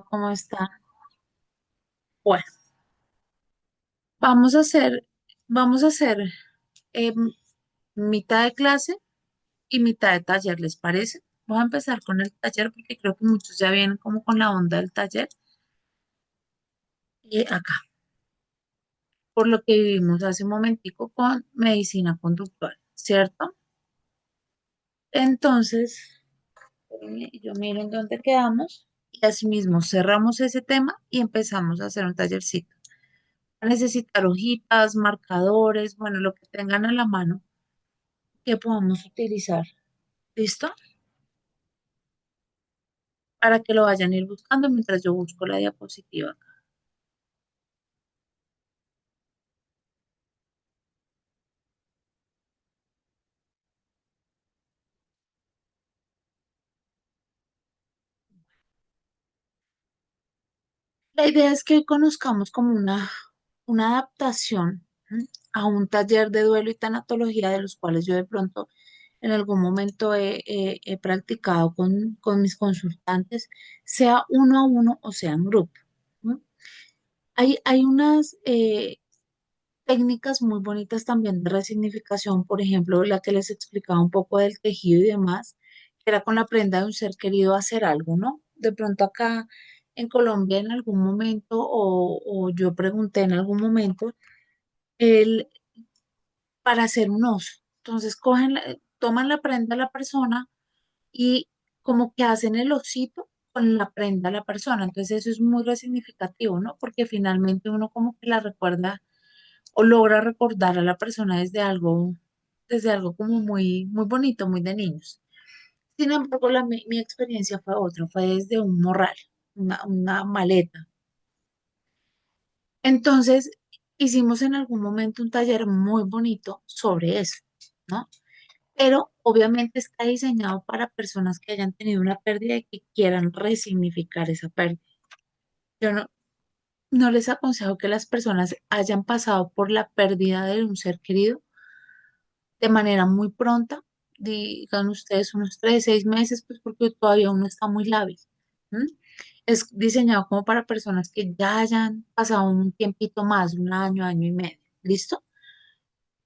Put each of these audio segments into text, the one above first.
¿Cómo está? Bueno, vamos a hacer, vamos a hacer em, mitad de clase y mitad de taller, ¿les parece? Voy a empezar con el taller porque creo que muchos ya vienen como con la onda del taller acá, por lo que vivimos hace un momentico con medicina conductual, ¿cierto? Entonces, yo miro en dónde quedamos y asimismo cerramos ese tema y empezamos a hacer un tallercito. Va a necesitar hojitas, marcadores, bueno, lo que tengan a la mano que podamos utilizar. ¿Listo? Para que lo vayan a ir buscando mientras yo busco la diapositiva. La idea es que hoy conozcamos como una adaptación, ¿m? A un taller de duelo y tanatología de los cuales yo de pronto en algún momento he practicado con mis consultantes, sea uno a uno o sea en grupo. ¿M? Hay unas técnicas muy bonitas también de resignificación, por ejemplo, la que les explicaba un poco del tejido y demás, que era con la prenda de un ser querido hacer algo, ¿no? De pronto acá en Colombia en algún momento, o yo pregunté en algún momento, el, para hacer un oso. Entonces toman la prenda de la persona y como que hacen el osito con la prenda de la persona. Entonces eso es muy resignificativo, ¿no? Porque finalmente uno como que la recuerda o logra recordar a la persona desde algo como muy, muy bonito, muy de niños. Sin embargo, mi experiencia fue otra, fue desde un morral, una maleta. Entonces, hicimos en algún momento un taller muy bonito sobre eso, ¿no? Pero obviamente está diseñado para personas que hayan tenido una pérdida y que quieran resignificar esa pérdida. Yo no les aconsejo que las personas hayan pasado por la pérdida de un ser querido de manera muy pronta, digan ustedes unos 3, 6 meses, pues porque todavía uno está muy lábil. ¿M? Es diseñado como para personas que ya hayan pasado un tiempito más, un año, año y medio. ¿Listo?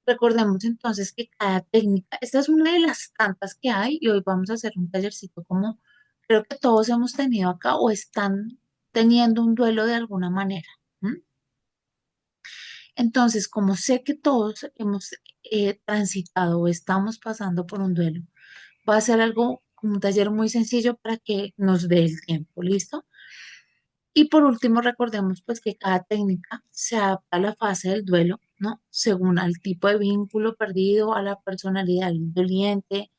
Recordemos entonces que cada técnica, esta es una de las tantas que hay y hoy vamos a hacer un tallercito como creo que todos hemos tenido acá o están teniendo un duelo de alguna manera. ¿M? Entonces, como sé que todos hemos transitado o estamos pasando por un duelo, va a ser algo, un taller muy sencillo para que nos dé el tiempo, ¿listo? Y por último, recordemos pues que cada técnica se adapta a la fase del duelo, ¿no? Según al tipo de vínculo perdido, a la personalidad del doliente.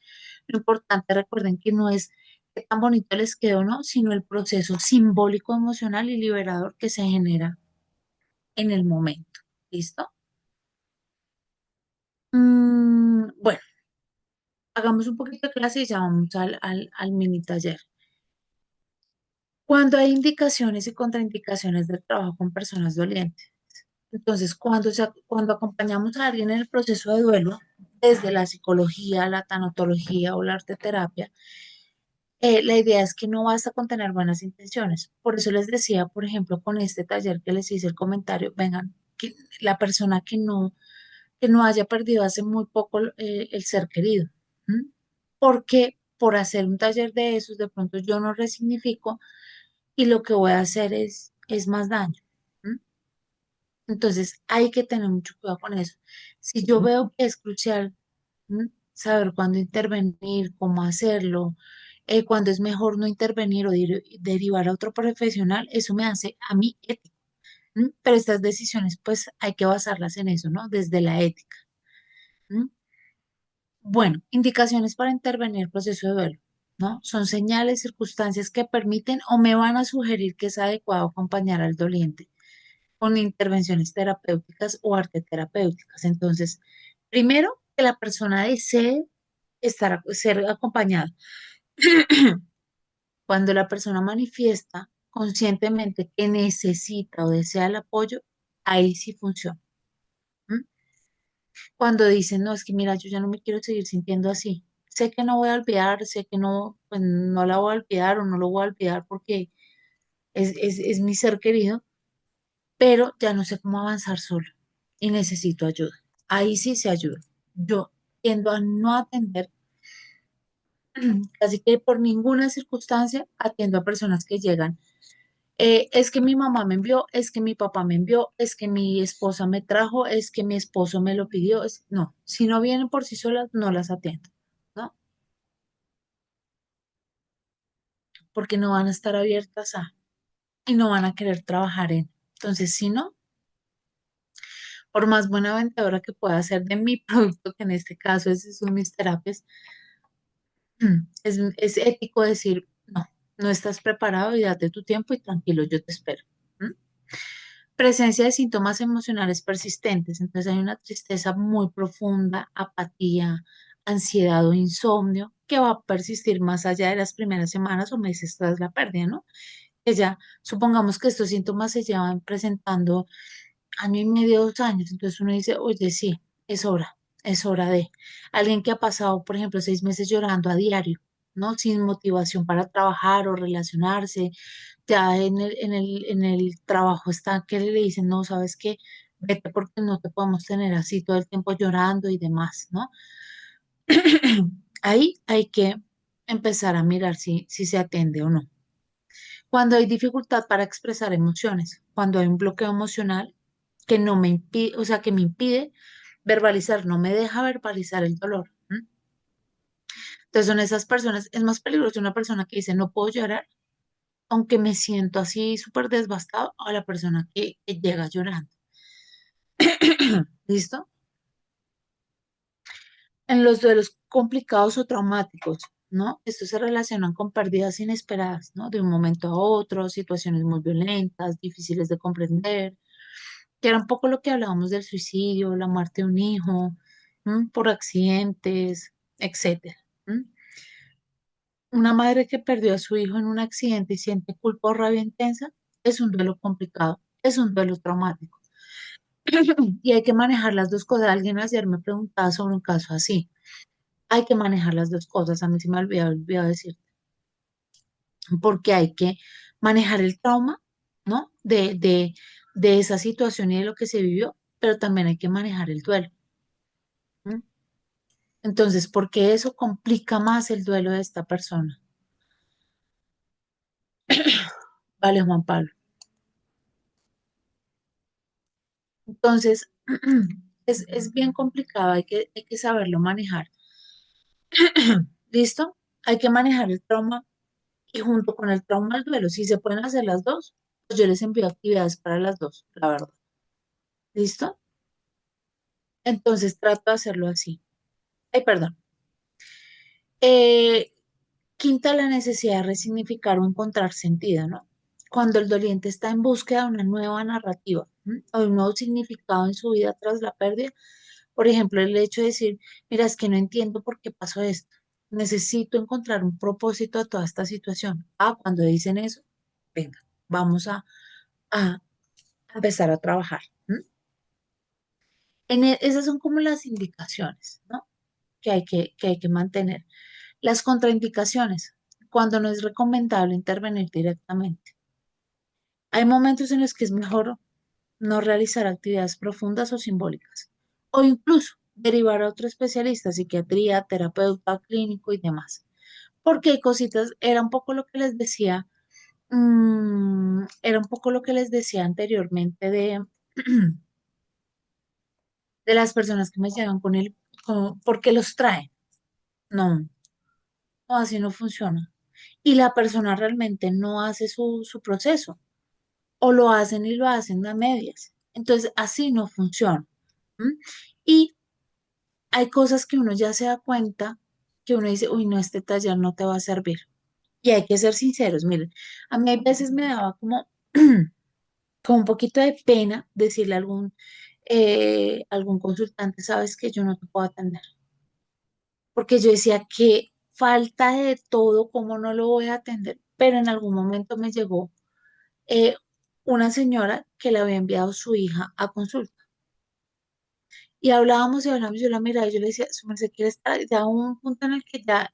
Lo importante, recuerden que no es qué tan bonito les quedó, ¿no? Sino el proceso simbólico, emocional y liberador que se genera en el momento, ¿listo? Bueno, hagamos un poquito de clase y ya vamos al mini taller. Cuando hay indicaciones y contraindicaciones del trabajo con personas dolientes. Entonces, cuando acompañamos a alguien en el proceso de duelo, desde la psicología, la tanatología o la arteterapia, la idea es que no basta con tener buenas intenciones. Por eso les decía, por ejemplo, con este taller que les hice el comentario, vengan, que la persona que no haya perdido hace muy poco el ser querido. ¿M? Porque por hacer un taller de esos, de pronto yo no resignifico y lo que voy a hacer es más daño. ¿M? Entonces hay que tener mucho cuidado con eso. Si yo veo que es crucial saber cuándo intervenir, cómo hacerlo, cuándo es mejor no intervenir o derivar a otro profesional, eso me hace a mí ético. Pero estas decisiones pues hay que basarlas en eso, ¿no? Desde la ética. ¿M? Bueno, indicaciones para intervenir en el proceso de duelo, ¿no? Son señales, circunstancias que permiten o me van a sugerir que es adecuado acompañar al doliente con intervenciones terapéuticas o arte terapéuticas. Entonces, primero, que la persona desee ser acompañada. Cuando la persona manifiesta conscientemente que necesita o desea el apoyo, ahí sí funciona. ¿M? Cuando dicen, no, es que mira, yo ya no me quiero seguir sintiendo así. Sé que no voy a olvidar, sé que no, pues no la voy a olvidar o no lo voy a olvidar porque es mi ser querido, pero ya no sé cómo avanzar solo y necesito ayuda. Ahí sí se ayuda. Yo tiendo a no atender, así que por ninguna circunstancia atiendo a personas que llegan. Es que mi mamá me envió, es que mi papá me envió, es que mi esposa me trajo, es que mi esposo me lo pidió. No, si no vienen por sí solas, no las atiendo, ¿no? Porque no van a estar abiertas a y no van a querer trabajar en. Entonces, si no, por más buena vendedora que pueda ser de mi producto, que en este caso son mis terapias, es ético decir, no, no estás preparado y date tu tiempo y tranquilo, yo te espero. ¿M? Presencia de síntomas emocionales persistentes. Entonces hay una tristeza muy profunda, apatía, ansiedad o insomnio que va a persistir más allá de las primeras semanas o meses tras la pérdida, ¿no? Que ya supongamos que estos síntomas se llevan presentando año y medio, 2 años. Entonces uno dice, oye, sí, es hora de alguien que ha pasado, por ejemplo, 6 meses llorando a diario, ¿no? Sin motivación para trabajar o relacionarse. Ya en el trabajo está que le dicen, no, sabes qué, vete porque no te podemos tener así todo el tiempo llorando y demás, ¿no? Ahí hay que empezar a mirar si se atiende o no. Cuando hay dificultad para expresar emociones, cuando hay un bloqueo emocional que no me impide, o sea, que me impide verbalizar, no me deja verbalizar el dolor. ¿M? Entonces son esas personas, es más peligroso una persona que dice no puedo llorar, aunque me siento así súper desbastado, a la persona que llega llorando. ¿Listo? En los duelos complicados o traumáticos, ¿no? Estos se relacionan con pérdidas inesperadas, ¿no? De un momento a otro, situaciones muy violentas, difíciles de comprender, que era un poco lo que hablábamos del suicidio, la muerte de un hijo, por accidentes, etcétera. ¿M? Una madre que perdió a su hijo en un accidente y siente culpa o rabia intensa es un duelo complicado, es un duelo traumático. Y hay que manejar las dos cosas. Alguien ayer me preguntaba sobre un caso así. Hay que manejar las dos cosas. A mí se me olvidado decir, porque hay que manejar el trauma, ¿no? De esa situación y de lo que se vivió, pero también hay que manejar el duelo. ¿M? Entonces, porque eso complica más el duelo de esta persona. Vale, Juan Pablo. Entonces, es bien complicado, hay que saberlo manejar. ¿Listo? Hay que manejar el trauma y junto con el trauma el duelo. Si se pueden hacer las dos, pues yo les envío actividades para las dos, la verdad. ¿Listo? Entonces trato de hacerlo así. Ay, perdón. Eh, Quinta, la necesidad de resignificar o encontrar sentido, ¿no? Cuando el doliente está en búsqueda de una nueva narrativa, ¿m? O de un nuevo significado en su vida tras la pérdida. Por ejemplo, el hecho de decir, mira, es que no entiendo por qué pasó esto. Necesito encontrar un propósito a toda esta situación. Ah, cuando dicen eso, venga, vamos a empezar a trabajar. ¿M? Esas son como las indicaciones, ¿no? Que hay que mantener. Las contraindicaciones, cuando no es recomendable intervenir directamente. Hay momentos en los que es mejor no realizar actividades profundas o simbólicas, o incluso derivar a otro especialista, psiquiatría, terapeuta clínico y demás. Porque hay cositas, era un poco lo que les decía, era un poco lo que les decía anteriormente de las personas que me llegan con él, porque los traen. No, no, así no funciona. Y la persona realmente no hace su proceso, o lo hacen y lo hacen a medias. Entonces, así no funciona. ¿M? Y hay cosas que uno ya se da cuenta que uno dice, uy, no, este taller no te va a servir. Y hay que ser sinceros, miren, a mí a veces me daba como un poquito de pena decirle a algún consultante, sabes que yo no te puedo atender. Porque yo decía, que falta de todo, ¿cómo no lo voy a atender? Pero en algún momento me llegó una señora que le había enviado su hija a consulta Y hablábamos y hablábamos, yo la miraba y yo le decía, su merced quiere estar, ya hubo un punto en el que ya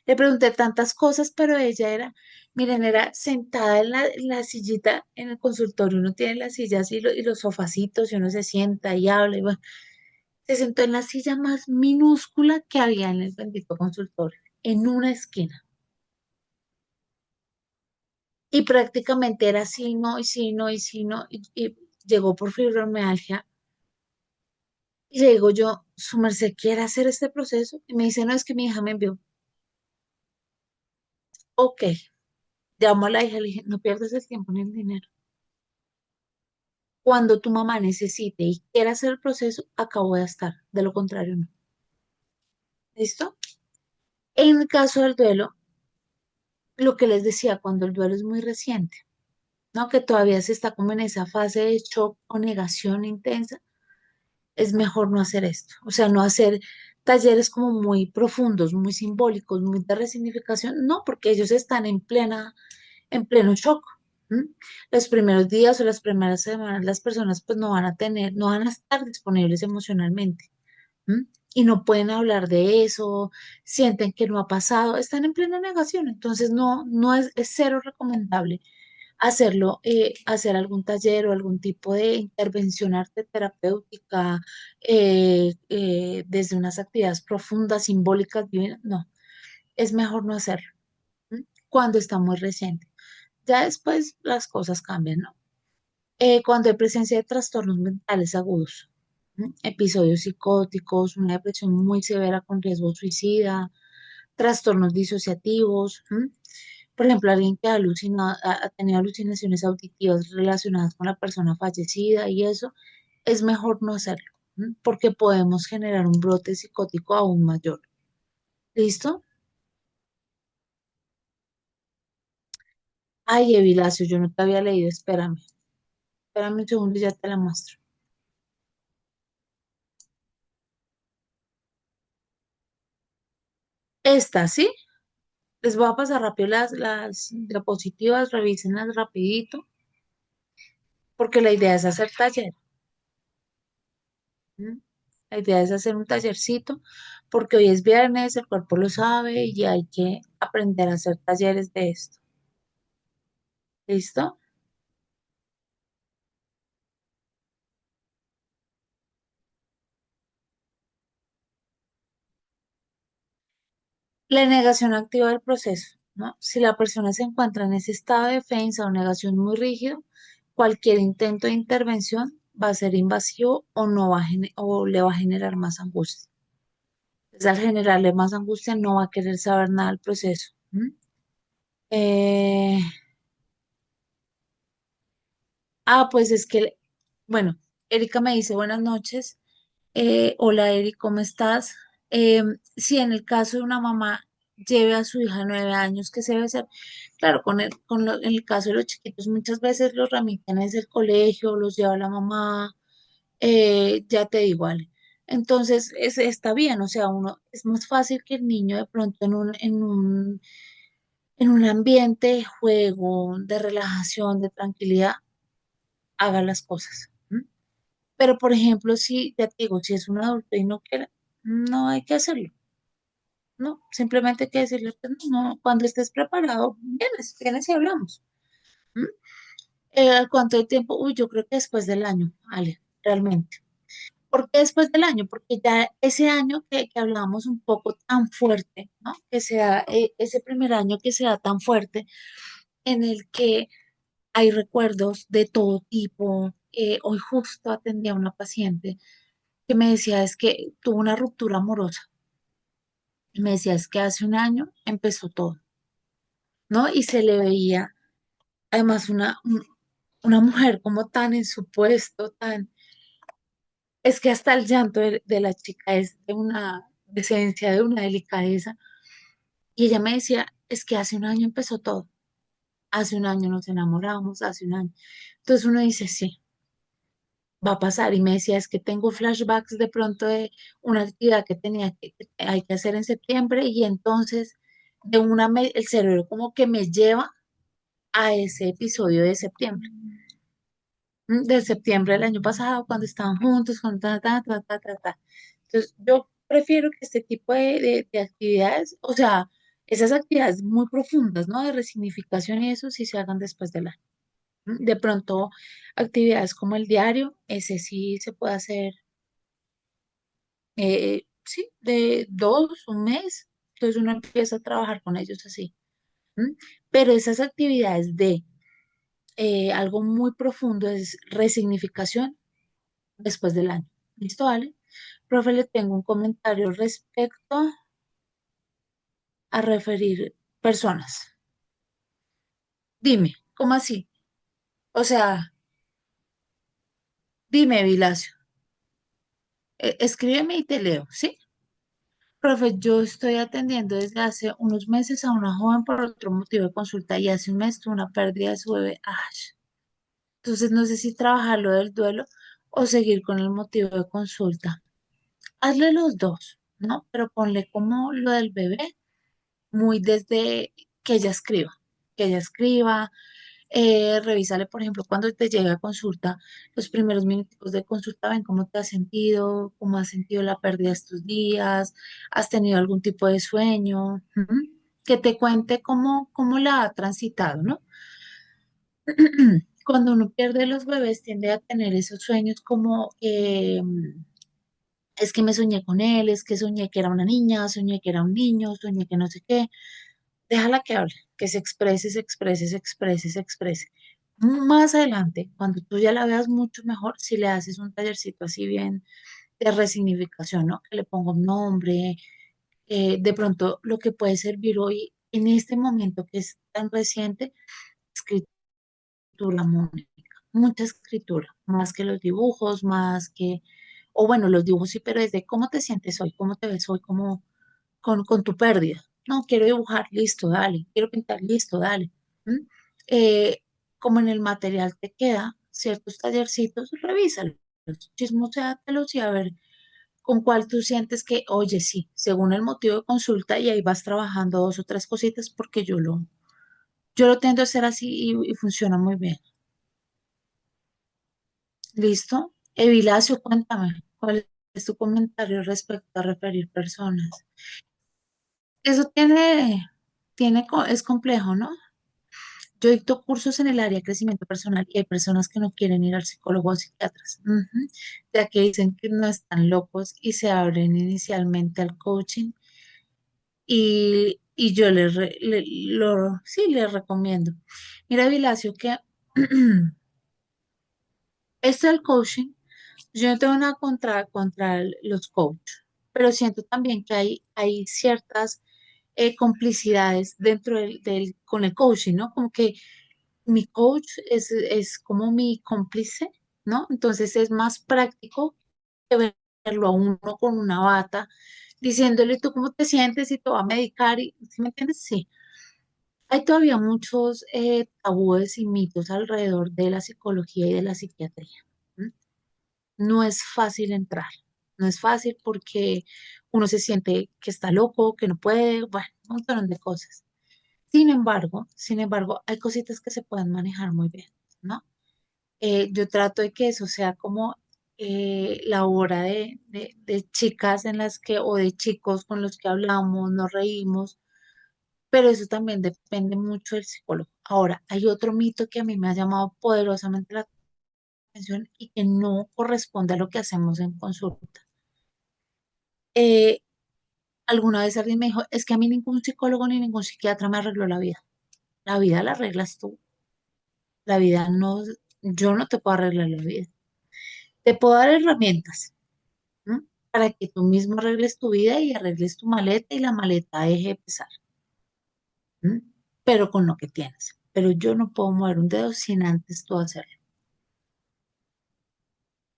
le pregunté tantas cosas, pero ella era, miren, era sentada en la sillita en el consultorio, uno tiene las sillas y los sofacitos y uno se sienta y habla y bueno, se sentó en la silla más minúscula que había en el bendito consultorio, en una esquina. Y prácticamente era sí, no, y sí, no, y sí, no, y llegó por fibromialgia. Y le digo yo, ¿su merced quiere hacer este proceso? Y me dice, no, es que mi hija me envió. Ok, llamo a la hija, le dije, no pierdas el tiempo ni el dinero. Cuando tu mamá necesite y quiera hacer el proceso, acá voy a estar. De lo contrario, no. ¿Listo? En el caso del duelo, lo que les decía, cuando el duelo es muy reciente, ¿no? Que todavía se está como en esa fase de shock o negación intensa, es mejor no hacer esto. O sea, no hacer talleres como muy profundos, muy simbólicos, muy de resignificación, no, porque ellos están en pleno shock. ¿M? Los primeros días o las primeras semanas, las personas pues no van a tener, no van a estar disponibles emocionalmente. ¿M? Y no pueden hablar de eso, sienten que no ha pasado, están en plena negación, entonces no es cero recomendable hacerlo, hacer algún taller o algún tipo de intervención arte terapéutica desde unas actividades profundas, simbólicas, divinas, no, es mejor no hacerlo. ¿M? Cuando está muy reciente. Ya después las cosas cambian, ¿no? Cuando hay presencia de trastornos mentales agudos, episodios psicóticos, una depresión muy severa con riesgo suicida, trastornos disociativos, por ejemplo, alguien que ha tenido alucinaciones auditivas relacionadas con la persona fallecida y eso, es mejor no hacerlo, porque podemos generar un brote psicótico aún mayor. ¿Listo? Ay, Evilacio, yo no te había leído, espérame un segundo y ya te la muestro. Esta, ¿sí? Les voy a pasar rápido las diapositivas, revísenlas rapidito, porque la idea es hacer taller. ¿M? La idea es hacer un tallercito, porque hoy es viernes, el cuerpo lo sabe y hay que aprender a hacer talleres de esto. ¿Listo? La negación activa del proceso, ¿no? Si la persona se encuentra en ese estado de defensa o negación muy rígido, cualquier intento de intervención va a ser invasivo o no va a o le va a generar más angustia. Entonces, al generarle más angustia, no va a querer saber nada del proceso. Eh, pues es que, bueno, Erika me dice buenas noches. Hola Eri, ¿cómo estás? Si en el caso de una mamá lleve a su hija de 9 años, ¿qué se debe hacer? Claro, en el caso de los chiquitos, muchas veces los remiten desde el colegio, los lleva la mamá, ya te digo, Ale. Entonces, está bien, o sea, uno, es más fácil que el niño de pronto en un ambiente de juego, de relajación, de tranquilidad, haga las cosas. Pero, por ejemplo, si, ya te digo, si es un adulto y no quiere, no hay que hacerlo, ¿no? Simplemente hay que decirle, pues, no, cuando estés preparado, vienes y hablamos. ¿M? ¿Cuánto de tiempo? Uy, yo creo que después del año, Ale, realmente. ¿Por qué después del año? Porque ya ese año que hablábamos un poco tan fuerte, ¿no? Que sea ese primer año que sea tan fuerte, en el que hay recuerdos de todo tipo. Hoy justo atendí a una paciente que me decía es que tuvo una ruptura amorosa. Y me decía es que hace un año empezó todo, ¿no? Y se le veía además una mujer como tan en su puesto, tan... Es que hasta el llanto de la chica es de una decencia, de una delicadeza. Y ella me decía, es que hace un año empezó todo. Hace un año nos enamoramos, hace un año. Entonces uno dice, sí, va a pasar. Y me decía, es que tengo flashbacks de pronto de una actividad que hay que hacer en septiembre y entonces el cerebro como que me lleva a ese episodio de septiembre. de septiembre del año pasado, cuando estaban juntos, con ta, ta, ta, ta, ta, ta. Entonces, yo prefiero que este tipo de actividades, o sea, esas actividades muy profundas, ¿no? De resignificación y eso sí se hagan después del año. De pronto, actividades como el diario, ese sí se puede hacer, sí, de dos, un mes. Entonces uno empieza a trabajar con ellos así. ¿M? Pero esas actividades de algo muy profundo es resignificación después del año. ¿Listo, Ale? Profe, le tengo un comentario respecto a referir personas. Dime, ¿cómo así? O sea, dime, Vilacio, escríbeme y te leo, ¿sí? Profe, yo estoy atendiendo desde hace unos meses a una joven por otro motivo de consulta y hace un mes tuvo una pérdida de su bebé. Entonces no sé si trabajar lo del duelo o seguir con el motivo de consulta. Hazle los dos, ¿no? Pero ponle como lo del bebé muy desde que ella escriba, revísale, por ejemplo, cuando te llega a consulta, los primeros minutos de consulta, ven cómo te has sentido, cómo has sentido la pérdida estos días, has tenido algún tipo de sueño, ¿m? Que te cuente cómo la ha transitado, ¿no? Cuando uno pierde los bebés tiende a tener esos sueños como, es que me soñé con él, es que soñé que era una niña, soñé que era un niño, soñé que no sé qué. Déjala que hable, que se exprese, se exprese, se exprese, se exprese. Más adelante, cuando tú ya la veas mucho mejor, si le haces un tallercito así bien de resignificación, ¿no? Que le ponga un nombre, de pronto lo que puede servir hoy, en este momento que es tan reciente, escritura, Mónica, mucha escritura, más que los dibujos, más que, o bueno, los dibujos sí, pero desde cómo te sientes hoy, cómo te ves hoy, cómo con tu pérdida. No, quiero dibujar, listo, dale. Quiero pintar, listo, dale. ¿Mm? Eh, Como en el material te queda ciertos tallercitos, revísalos, chismoséatelos y a ver con cuál tú sientes que, oye, sí, según el motivo de consulta y ahí vas trabajando dos o tres cositas porque yo lo tiendo a hacer así y funciona muy bien. ¿Listo? Evilacio, cuéntame, ¿cuál es tu comentario respecto a referir personas? Eso es complejo, ¿no? Yo dicto cursos en el área de crecimiento personal y hay personas que no quieren ir al psicólogo o psiquiatras, ujú, ya que dicen que no están locos y se abren inicialmente al coaching y yo sí, les recomiendo. Mira, Vilacio, que esto del coaching, yo no tengo nada contra los coaches, pero siento también que hay ciertas complicidades dentro con el coaching, ¿no? Como que mi coach es como mi cómplice, ¿no? Entonces es más práctico que verlo a uno con una bata, diciéndole tú cómo te sientes y te va a medicar, y, ¿sí me entiendes? Sí. Hay todavía muchos tabúes y mitos alrededor de la psicología y de la psiquiatría. ¿M? No es fácil entrar, no es fácil porque uno se siente que está loco, que no puede, bueno, un montón de cosas. Sin embargo, hay cositas que se pueden manejar muy bien, ¿no? Yo trato de que eso sea como la hora de chicas en las que, o de chicos con los que hablamos, nos reímos, pero eso también depende mucho del psicólogo. Ahora, hay otro mito que a mí me ha llamado poderosamente la atención y que no corresponde a lo que hacemos en consulta. Eh, Alguna vez alguien me dijo, es que a mí ningún psicólogo ni ningún psiquiatra me arregló la vida. La vida la arreglas tú. La vida no, yo no te puedo arreglar la vida. Te puedo dar herramientas, ¿no? Para que tú mismo arregles tu vida y arregles tu maleta y la maleta deje de pesar, ¿no? Pero con lo que tienes. Pero yo no puedo mover un dedo sin antes tú hacerlo.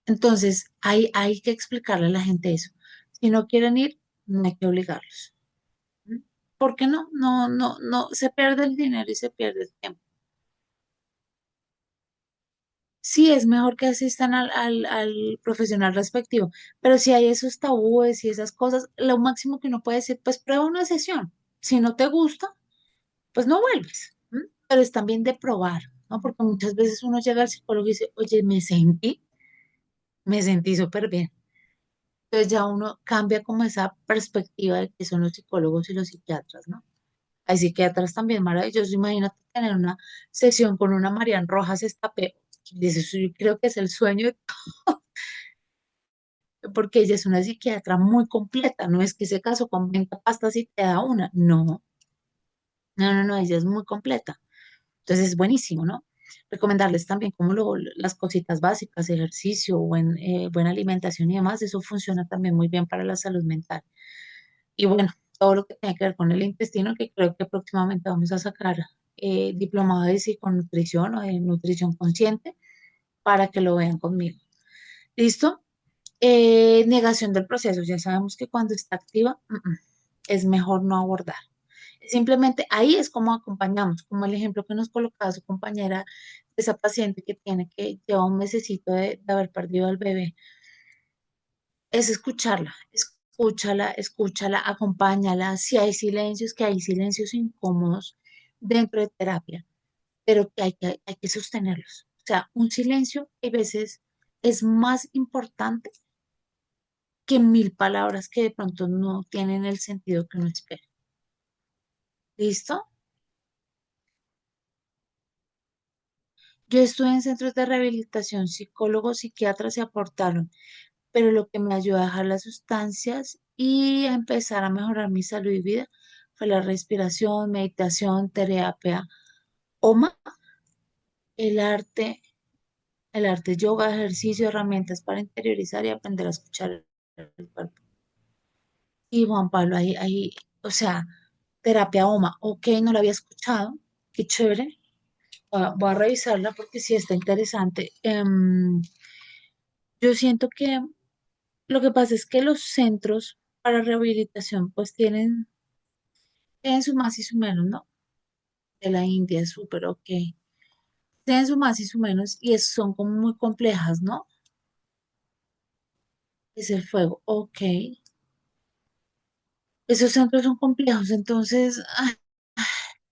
Entonces, hay que explicarle a la gente eso. Si no quieren ir, no hay que obligarlos. ¿No? ¿Por qué no? No, no, no, se pierde el dinero y se pierde el tiempo. Sí, es mejor que asistan al profesional respectivo, pero si hay esos tabúes y esas cosas, lo máximo que uno puede decir, pues prueba una sesión. Si no te gusta, pues no vuelves. ¿M? Pero es también de probar. ¿no? Porque muchas veces uno llega al psicólogo y dice, oye, me sentí súper bien. Entonces ya uno cambia como esa perspectiva de que son los psicólogos y los psiquiatras, ¿no? Hay psiquiatras también maravillosos. Imagínate tener una sesión con una Marian Rojas Estapé. Dices, yo creo que es el sueño, porque ella es una psiquiatra muy completa. No es que se casó con 20 pastas y te da una. No, no, ella es muy completa. Entonces es buenísimo, ¿no? Recomendarles también como las cositas básicas, ejercicio, buena alimentación y demás. Eso funciona también muy bien para la salud mental. Y bueno, todo lo que tiene que ver con el intestino, que creo que próximamente vamos a sacar diplomado de psiconutrición o de nutrición consciente para que lo vean conmigo. ¿Listo? Negación del proceso. Ya sabemos que cuando está activa, es mejor no abordar. Simplemente ahí es como acompañamos, como el ejemplo que nos colocaba su compañera, de esa paciente que tiene que lleva un mesecito de haber perdido al bebé. Es escúchala, acompáñala. Si hay silencios, que hay silencios incómodos dentro de terapia, pero que hay que sostenerlos. O sea, un silencio a veces es más importante que mil palabras que de pronto no tienen el sentido que uno espera. ¿Listo? Yo estuve en centros de rehabilitación, psicólogos, psiquiatras se aportaron, pero lo que me ayudó a dejar las sustancias y a empezar a mejorar mi salud y vida fue la respiración, meditación, terapia, OMA, el arte, el arte yoga, ejercicio, herramientas para interiorizar y aprender a escuchar el cuerpo. Y Juan Pablo, o sea, terapia OMA, ok, no la había escuchado, qué chévere, voy a revisarla porque sí está interesante. Yo siento que lo que pasa es que los centros para rehabilitación pues tienen su más y su menos, ¿no? De la India es súper ok. Tienen su más y su menos y son como muy complejas, ¿no? Es el fuego, ok. Esos centros son complejos, entonces,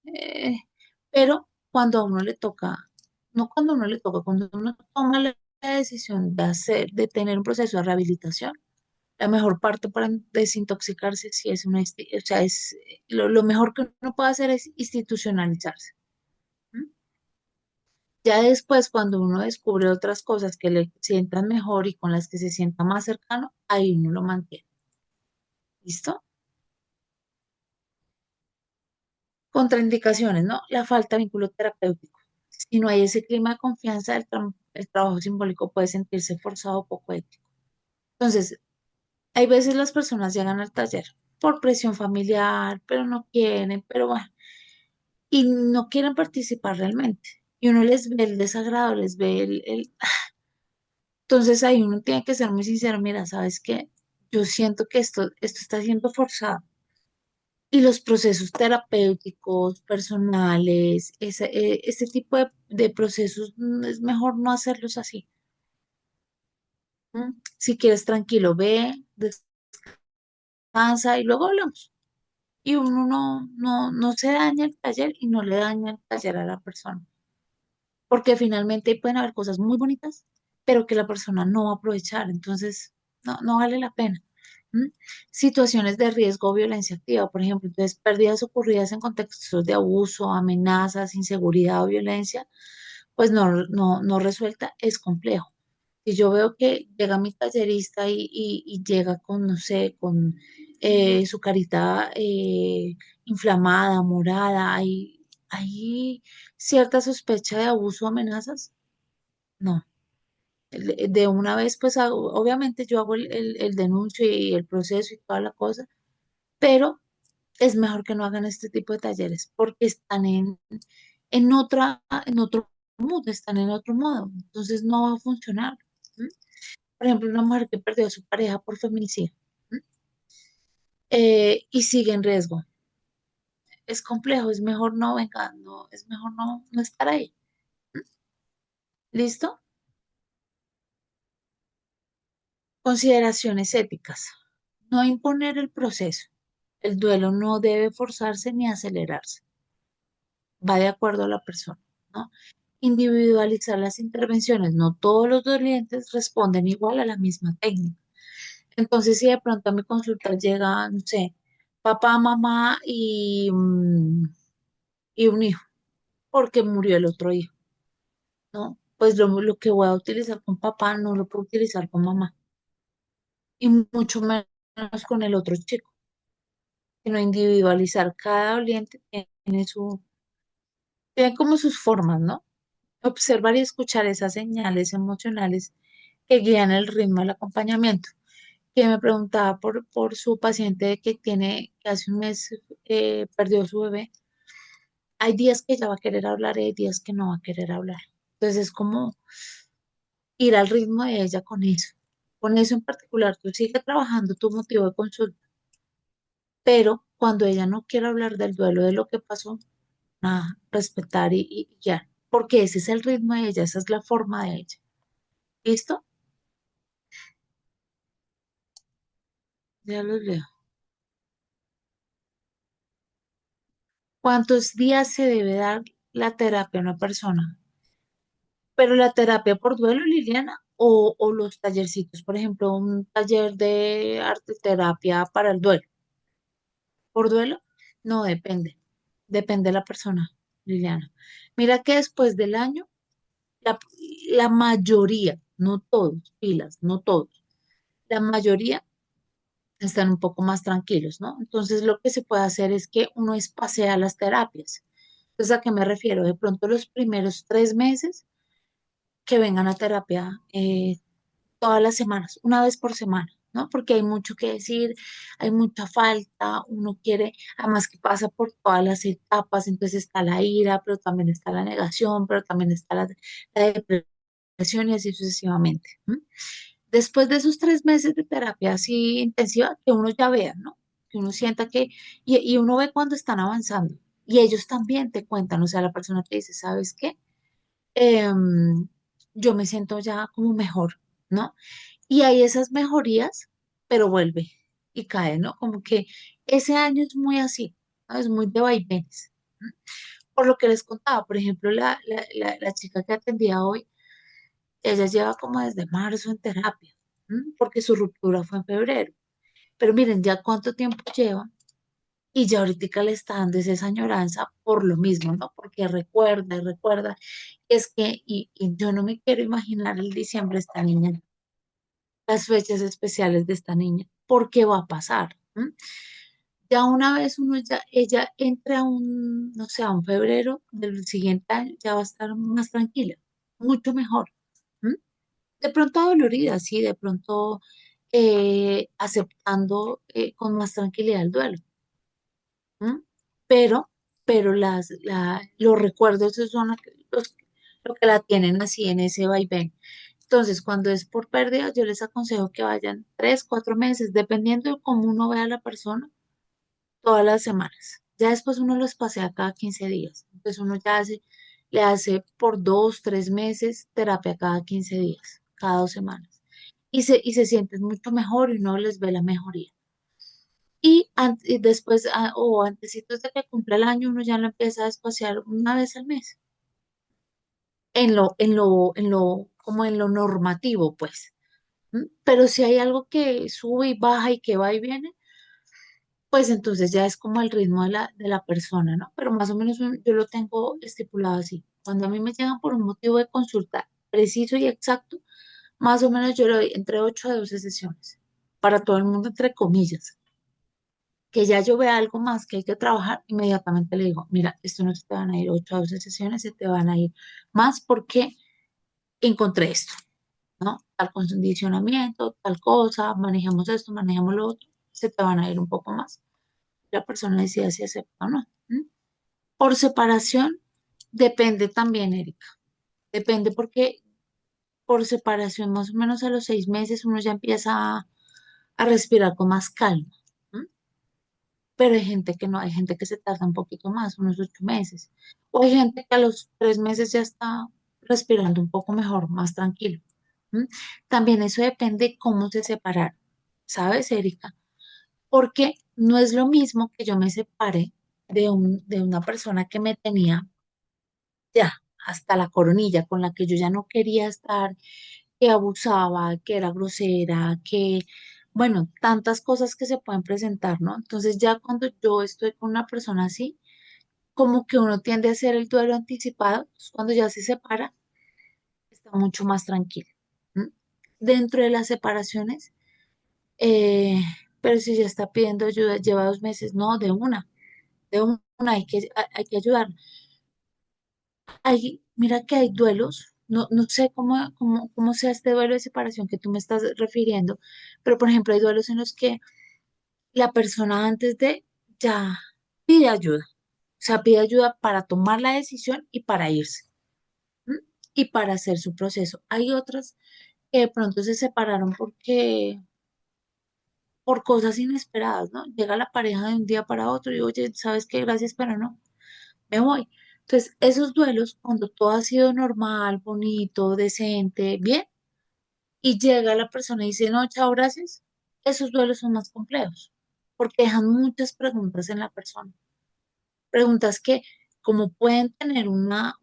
eh, pero cuando a uno le toca, no cuando a uno le toca, cuando uno toma la decisión de tener un proceso de rehabilitación, la mejor parte para desintoxicarse sí es o sea, lo mejor que uno puede hacer es institucionalizarse. ¿M? Ya después, cuando uno descubre otras cosas que le sientan mejor y con las que se sienta más cercano, ahí uno lo mantiene. ¿Listo? Contraindicaciones, ¿no? La falta de vínculo terapéutico. Si no hay ese clima de confianza, el trabajo simbólico puede sentirse forzado o poco ético. Entonces, hay veces las personas llegan al taller por presión familiar, pero no quieren, pero bueno, y no quieren participar realmente. Y uno les ve el desagrado, les ve Entonces ahí uno tiene que ser muy sincero, mira, ¿sabes qué? Yo siento que esto está siendo forzado. Y los procesos terapéuticos, personales, este tipo de procesos, es mejor no hacerlos así. ¿M? Si quieres tranquilo, ve, descansa y luego hablamos. Y uno no se daña el taller y no le daña el taller a la persona. Porque finalmente pueden haber cosas muy bonitas, pero que la persona no va a aprovechar, entonces no vale la pena. ¿M? Situaciones de riesgo o violencia activa, por ejemplo, entonces pérdidas ocurridas en contextos de abuso, amenazas, inseguridad o violencia, pues no resuelta, es complejo. Si yo veo que llega mi tallerista y llega con, no sé, con su carita inflamada, morada, hay cierta sospecha de abuso o amenazas, no. De una vez, pues obviamente yo hago el denuncio y el proceso y toda la cosa, pero es mejor que no hagan este tipo de talleres porque están en otro mood, están en otro modo, entonces no va a funcionar. ¿M? Por ejemplo, una mujer que perdió a su pareja por feminicidio, ¿m? Y sigue en riesgo. Es complejo, es mejor no, venga, no, es mejor no estar ahí. ¿M? ¿Listo? Consideraciones éticas. No imponer el proceso. El duelo no debe forzarse ni acelerarse. Va de acuerdo a la persona, ¿no? individualizar las intervenciones. No todos los dolientes responden igual a la misma técnica. Entonces, si de pronto a mi consulta llega, no sé, papá, mamá y un hijo, porque murió el otro hijo, ¿no? Pues lo que voy a utilizar con papá no lo puedo utilizar con mamá, y mucho menos con el otro chico, sino individualizar. Cada doliente tiene como sus formas, ¿no? Observar y escuchar esas señales emocionales que guían el ritmo del acompañamiento. Que me preguntaba por su paciente que hace un mes perdió su bebé. Hay días que ella va a querer hablar y hay días que no va a querer hablar. Entonces es como ir al ritmo de ella con eso. Con eso en particular, tú sigue trabajando tu motivo de consulta, pero cuando ella no quiera hablar del duelo de lo que pasó, nada, respetar y ya, porque ese es el ritmo de ella, esa es la forma de ella. ¿Listo? Ya los leo. ¿Cuántos días se debe dar la terapia a una persona? Pero la terapia por duelo, Liliana, o los tallercitos, por ejemplo, un taller de arte terapia para el duelo. ¿Por duelo? No, depende. Depende de la persona, Liliana. Mira que después del año, la, la mayoría, no todos, pilas, no todos, la mayoría están un poco más tranquilos, ¿no? Entonces lo que se puede hacer es que uno espacea las terapias. Entonces, ¿a qué me refiero? De pronto los primeros 3 meses que vengan a terapia todas las semanas, una vez por semana, ¿no? Porque hay mucho que decir, hay mucha falta, uno quiere, además que pasa por todas las etapas, entonces está la ira, pero también está la negación, pero también está la depresión y así sucesivamente. ¿M? Después de esos 3 meses de terapia así intensiva, que uno ya vea, ¿no? Que uno sienta y uno ve cuando están avanzando. Y ellos también te cuentan, o sea, la persona te dice, ¿sabes qué? Em, yo me siento ya como mejor, ¿no? Y hay esas mejorías, pero vuelve y cae, ¿no? Como que ese año es muy así, ¿no? Es muy de vaivenes. ¿No? Por lo que les contaba, por ejemplo, la chica que atendía hoy, ella lleva como desde marzo en terapia, ¿no? Porque su ruptura fue en febrero. Pero miren, ya cuánto tiempo lleva y ya ahorita le está dando esa añoranza por lo mismo, ¿no? Porque recuerda y recuerda. Es que, y yo no me quiero imaginar el diciembre de esta niña, las fechas especiales de esta niña, porque va a pasar. ¿M? Ya una vez ella entre a no sé, a un febrero del siguiente año, ya va a estar más tranquila, mucho mejor. ¿M? De pronto dolorida, sí, de pronto aceptando con más tranquilidad el duelo. ¿M? Pero, los recuerdos esos son lo que la tienen así en ese vaivén. Entonces, cuando es por pérdida, yo les aconsejo que vayan 3, 4 meses, dependiendo de cómo uno vea a la persona, todas las semanas. Ya después uno los pasea cada 15 días. Entonces uno le hace por 2, 3 meses terapia cada 15 días, cada 2 semanas. Y se sienten mucho mejor y uno les ve la mejoría. Y después, o antesitos de que cumpla el año, uno ya lo empieza a espaciar una vez al mes, como en lo normativo, pues. ¿M? Pero si hay algo que sube y baja y que va y viene, pues entonces ya es como el ritmo de la persona, ¿no? Pero más o menos yo lo tengo estipulado así. Cuando a mí me llegan por un motivo de consulta preciso y exacto, más o menos yo le doy entre 8 a 12 sesiones, para todo el mundo, entre comillas. Que ya yo vea algo más que hay que trabajar, inmediatamente le digo, mira, esto no se te van a ir 8 a 12 sesiones, se te van a ir más porque encontré esto, ¿no? Tal condicionamiento, tal cosa, manejemos esto, manejemos lo otro, se te van a ir un poco más. La persona decide si acepta o no. ¿M? Por separación, depende también, Erika. Depende porque por separación, más o menos a los 6 meses, uno ya empieza a respirar con más calma. ¿M? Pero hay gente que no, hay gente que se tarda un poquito más, unos 8 meses. O hay gente que a los 3 meses ya está respirando un poco mejor, más tranquilo. ¿M? También eso depende cómo se separaron, ¿sabes, Erika? Porque no es lo mismo que yo me separe de una persona que me tenía ya. hasta la coronilla con la que yo ya no quería estar, que abusaba, que era grosera, que, bueno, tantas cosas que se pueden presentar, ¿no? Entonces ya cuando yo estoy con una persona así, como que uno tiende a hacer el duelo anticipado, entonces cuando ya se separa, está mucho más tranquilo. ¿M? Dentro de las separaciones, eh, pero si ya está pidiendo ayuda, lleva 2 meses, no, de una, hay que ayudar. Mira que hay duelos, no sé cómo sea este duelo de separación que tú me estás refiriendo, pero por ejemplo hay duelos en los que la persona antes de ya pide ayuda, o sea, pide ayuda para tomar la decisión y para irse, ¿m? Y para hacer su proceso. Hay otras que de pronto se separaron por cosas inesperadas, ¿no? Llega la pareja de un día para otro y oye, ¿sabes qué? Gracias, pero no, me voy. Entonces, esos duelos, cuando todo ha sido normal, bonito, decente, bien, y llega la persona y dice, no, chao, gracias, esos duelos son más complejos, porque dejan muchas preguntas en la persona. Preguntas que, como pueden tener una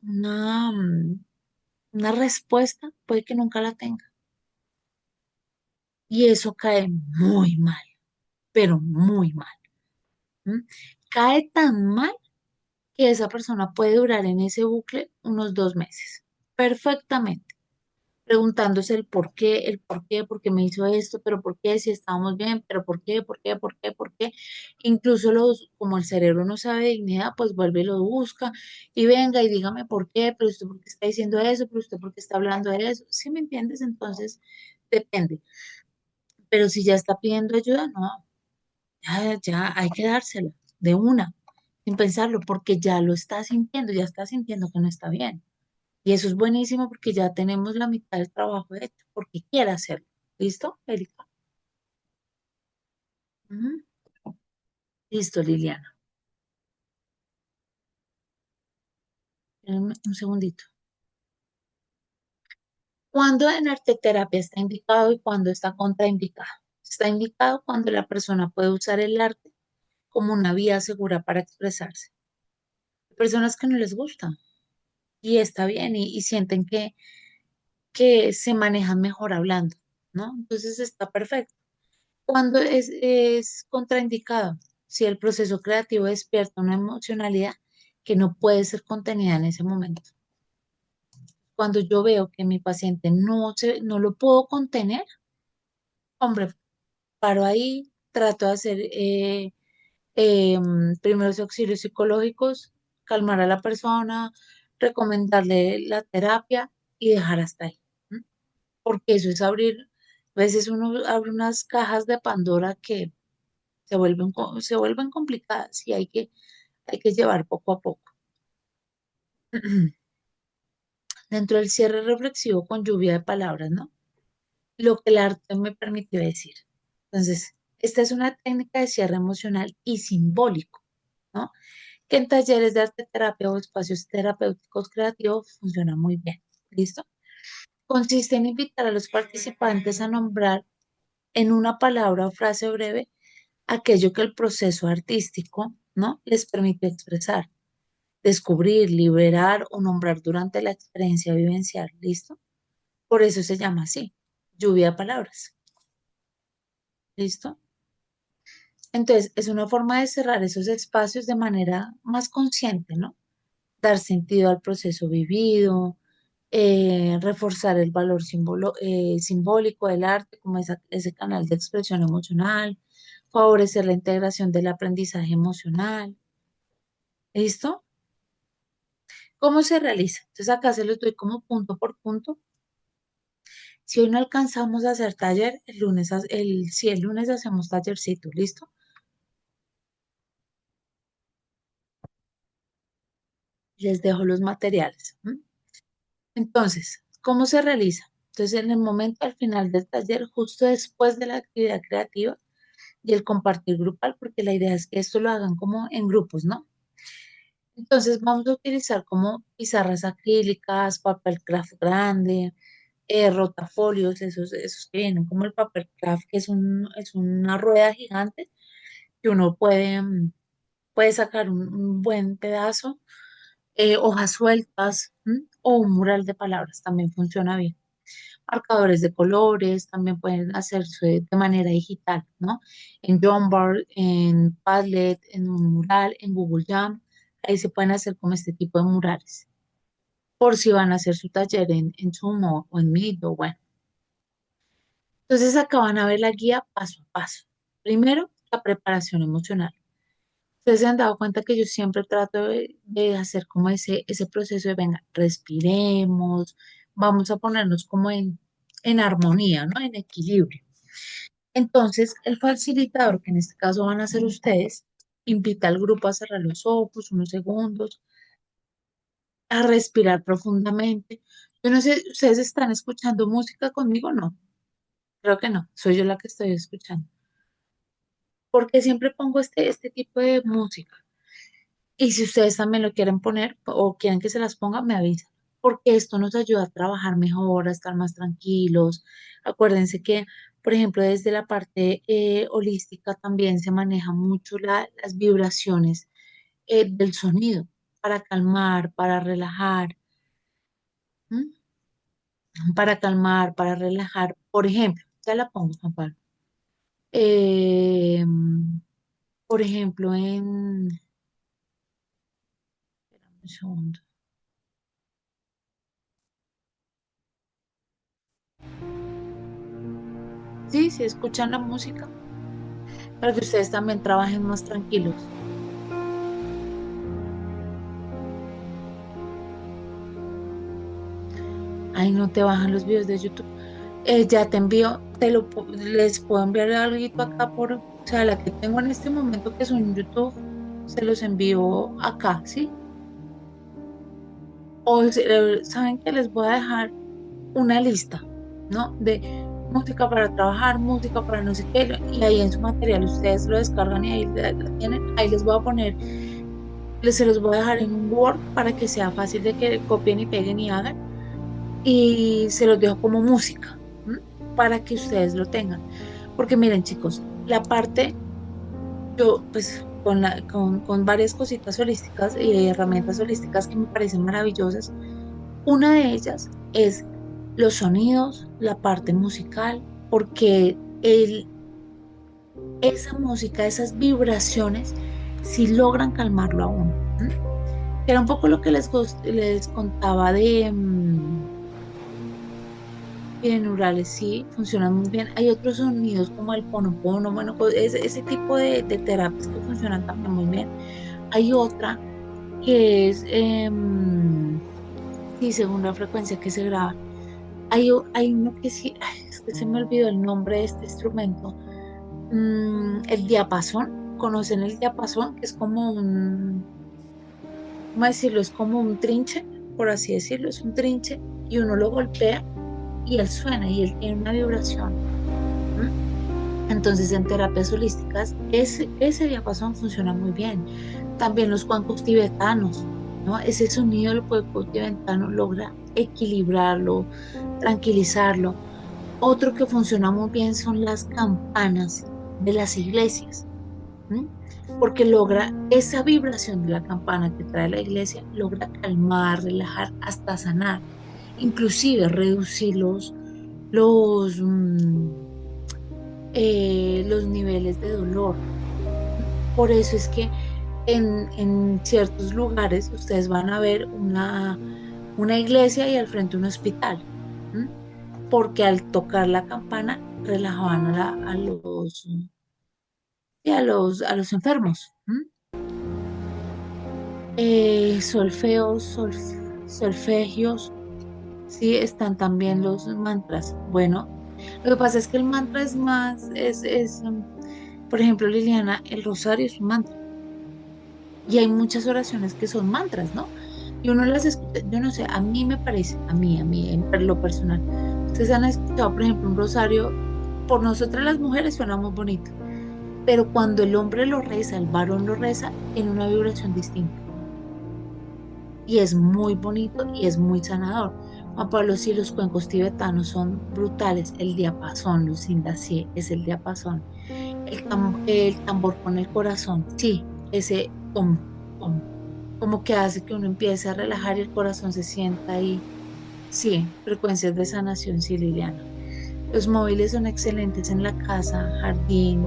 respuesta, puede que nunca la tenga. Y eso cae muy mal, pero muy mal. ¿M? Cae tan mal que esa persona puede durar en ese bucle unos 2 meses, perfectamente, preguntándose por qué me hizo esto, pero por qué, si estábamos bien, pero por qué. Incluso como el cerebro no sabe de dignidad, pues vuelve y lo busca y venga y dígame por qué, pero usted por qué está diciendo eso, pero usted por qué está hablando de eso. ¿Sí me entiendes? Entonces, depende. Pero si ya está pidiendo ayuda, no, ya hay que dársela de una, sin pensarlo, porque ya lo está sintiendo, ya está sintiendo que no está bien. Y eso es buenísimo porque ya tenemos la mitad del trabajo hecho, porque quiere hacerlo. ¿Listo, Erika? Ujú. Listo, Liliana. Espérame un segundito. ¿Cuándo en arteterapia está indicado y cuándo está contraindicado? Está indicado cuando la persona puede usar el arte como una vía segura para expresarse. Hay personas que no les gusta y está bien y sienten que se manejan mejor hablando, ¿no? Entonces está perfecto. Cuando es contraindicado, si el proceso creativo despierta una emocionalidad que no puede ser contenida en ese momento. Cuando yo veo que mi paciente no lo puedo contener, hombre, paro ahí, trato de hacer primeros auxilios psicológicos, calmar a la persona, recomendarle la terapia y dejar hasta ahí. ¿M? Porque eso es abrir, a veces uno abre unas cajas de Pandora que se vuelven complicadas y hay que llevar poco a poco. Dentro del cierre reflexivo con lluvia de palabras, ¿no? Lo que el arte me permitió decir. Entonces, esta es una técnica de cierre emocional y simbólico, ¿no? Que en talleres de arte terapia o espacios terapéuticos creativos funciona muy bien. ¿Listo? Consiste en invitar a los participantes a nombrar en una palabra o frase breve aquello que el proceso artístico, ¿no? Les permite expresar, descubrir, liberar o nombrar durante la experiencia vivencial. ¿Listo? Por eso se llama así, lluvia de palabras. ¿Listo? Entonces, es una forma de cerrar esos espacios de manera más consciente, ¿no? Dar sentido al proceso vivido, reforzar el valor simbólico del arte como ese canal de expresión emocional, favorecer la integración del aprendizaje emocional. ¿Listo? ¿Cómo se realiza? Entonces acá se los doy como punto por punto. Si hoy no alcanzamos a hacer taller, si el lunes hacemos tallercito, ¿listo? Les dejo los materiales. ¿M? Entonces, ¿cómo se realiza? Entonces, en el momento al final del taller, justo después de la actividad creativa y el compartir grupal, porque la idea es que esto lo hagan como en grupos, ¿no? Entonces, vamos a utilizar como pizarras acrílicas, papel craft grande, rotafolios, esos que vienen como el papel craft, que es una rueda gigante que uno puede sacar un buen pedazo, hojas sueltas, o un mural de palabras también funciona bien. Marcadores de colores también pueden hacerse de manera digital, ¿no? En Jamboard, en Padlet, en un mural, en Google Jam, ahí se pueden hacer como este tipo de murales, por si van a hacer su taller en Zoom o en Meet o bueno. Entonces acá van a ver la guía paso a paso. Primero, la preparación emocional. Ustedes se han dado cuenta que yo siempre trato de hacer como ese proceso de, venga, respiremos, vamos a ponernos como en armonía, ¿no? En equilibrio. Entonces, el facilitador, que en este caso van a ser ustedes, invita al grupo a cerrar los ojos unos segundos, a respirar profundamente. Yo no sé, ¿ustedes están escuchando música conmigo? No, creo que no, soy yo la que estoy escuchando. Porque siempre pongo este tipo de música. Y si ustedes también lo quieren poner o quieren que se las ponga, me avisan. Porque esto nos ayuda a trabajar mejor, a estar más tranquilos. Acuérdense que, por ejemplo, desde la parte holística también se maneja mucho las vibraciones del sonido para calmar, para relajar, ¿m? Para calmar, para relajar. Por ejemplo, ya la pongo, Juan Pablo. Eh, por ejemplo, espérame un segundo. Sí, sí, escuchan la música para que ustedes también trabajen más tranquilos. Ay, no te bajan los videos de YouTube. Ya te envío, les puedo enviar algo acá o sea, la que tengo en este momento que es en YouTube, se los envío acá, ¿sí? Saben que les voy a dejar una lista, ¿no? De música para trabajar, música para no sé qué, y ahí en su material ustedes lo descargan y ahí la tienen. Ahí les voy a poner, se los voy a dejar en un Word para que sea fácil de que copien y peguen y hagan. Y se los dejo como música, ¿m? Para que ustedes lo tengan. Porque miren, chicos, la parte, yo pues con varias cositas holísticas y herramientas holísticas que me parecen maravillosas, una de ellas es los sonidos, la parte musical, porque esa música, esas vibraciones, sí logran calmarlo a uno. ¿M? Era un poco lo que les contaba binaurales, sí, funcionan muy bien. Hay otros sonidos como el ponopono, bueno, ese tipo de terapias que funcionan también muy bien. Hay otra que es, sí, según la frecuencia que se graba. Hay uno que sí, ay, es que se me olvidó el nombre de este instrumento. El diapasón, ¿conocen el diapasón? Que es como ¿cómo decirlo? Es como un trinche, por así decirlo, es un trinche y uno lo golpea y él suena y él tiene una vibración. ¿M? Entonces, en terapias holísticas, ese diapasón funciona muy bien. También los cuencos tibetanos, ¿no? Ese sonido del cuenco tibetano logra equilibrarlo, tranquilizarlo. Otro que funciona muy bien son las campanas de las iglesias, ¿m? Porque logra esa vibración de la campana que trae la iglesia, logra calmar, relajar, hasta sanar, inclusive reducir los, mm, los niveles de dolor. Por eso es que en ciertos lugares ustedes van a ver una iglesia y al frente un hospital, ¿m? Porque al tocar la campana relajaban a los enfermos. ¿M? Solfegios, sí, están también los mantras. Bueno, lo que pasa es que el mantra es más, por ejemplo, Liliana, el rosario es un mantra. Y hay muchas oraciones que son mantras, ¿no? Y uno las escucha, yo no sé, a mí me parece, a mí, en lo personal. Ustedes han escuchado, por ejemplo, un rosario, por nosotras las mujeres suena muy bonito, pero cuando el hombre lo reza, el varón lo reza, tiene una vibración distinta. Y es muy bonito y es muy sanador. Juan Pablo, sí, los cuencos tibetanos son brutales. El diapasón, Lucinda, sí, es el diapasón. El tambor con el corazón, sí, ese tom, tom. como que hace que uno empiece a relajar y el corazón se sienta ahí. Sí, frecuencias de sanación, sí, Liliana. Los móviles son excelentes en la casa, jardín,